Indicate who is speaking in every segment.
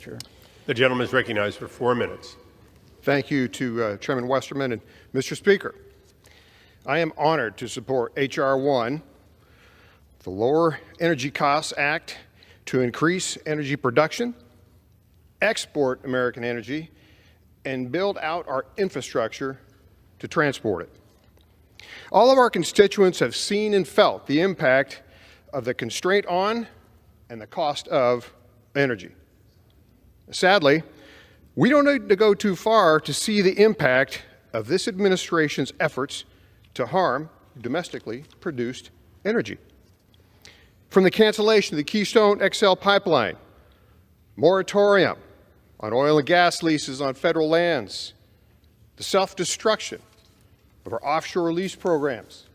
Speaker 1: Fulcher.
Speaker 2: The gentleman is recognized for 4 minutes.
Speaker 3: Thank you to Chairman Westerman. And Mr. Speaker, I am honored to support H.R. 1, the Lower Energy Costs Act, to increase energy production, export American energy, and build out our infrastructure to transport it. All of our constituents have seen and felt the impact of the constraint on and the cost of energy. Sadly, we don't need to go too far to see the impact of this administration's efforts to harm domestically produced energy. From the cancellation of the Keystone XL pipeline, moratorium on oil and gas leases on federal lands, the self-destruction of our offshore lease programs.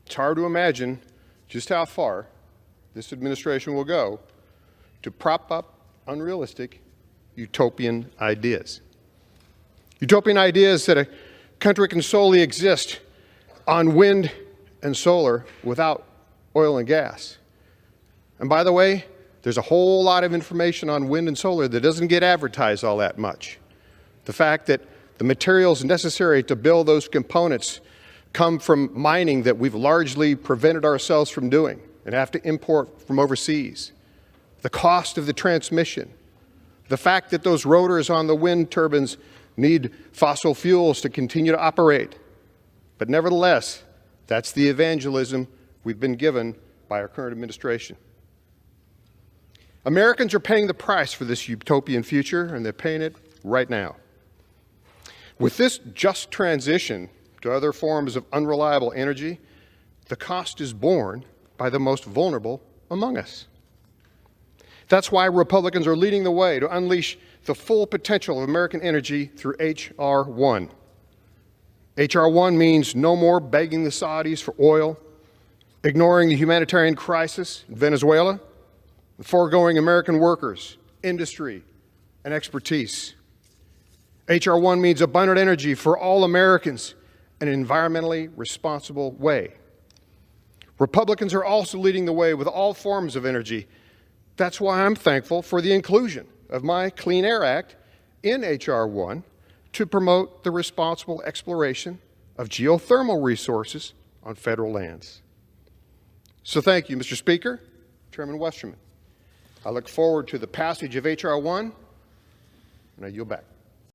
Speaker 3: It's hard to imagine just how far this administration will go to prop up unrealistic utopian ideas. Utopian ideas that a country can solely exist on wind and solar without oil and gas. And by the way, there's a whole lot of information on wind and solar that doesn't get advertised all that much. The fact that the materials necessary to build those components come from mining that we've largely prevented ourselves from doing and have to import from overseas. The cost of the transmission. The fact that those rotors on the wind turbines need fossil fuels to continue to operate. But nevertheless, that's the evangelism we've been given by our current administration. Americans are paying the price for this utopian future, and they're paying it right now. With this just transition to other forms of unreliable energy, the cost is borne by the most vulnerable among us. That's why Republicans are leading the way to unleash the full potential of American energy through H.R. 1. H.R. 1 means no more begging the Saudis for oil, ignoring the humanitarian crisis in Venezuela, and foregoing American workers, industry, and expertise. H.R. 1 means abundant energy for all Americans in an environmentally responsible way. Republicans are also leading the way with all forms of energy. That's why I'm thankful for the inclusion of my Clean Air Act in H.R. 1 to promote the responsible exploration of geothermal resources on federal lands. So thank you, Mr. Speaker, Chairman Westerman. I look forward to the passage of H.R. 1, and I yield back.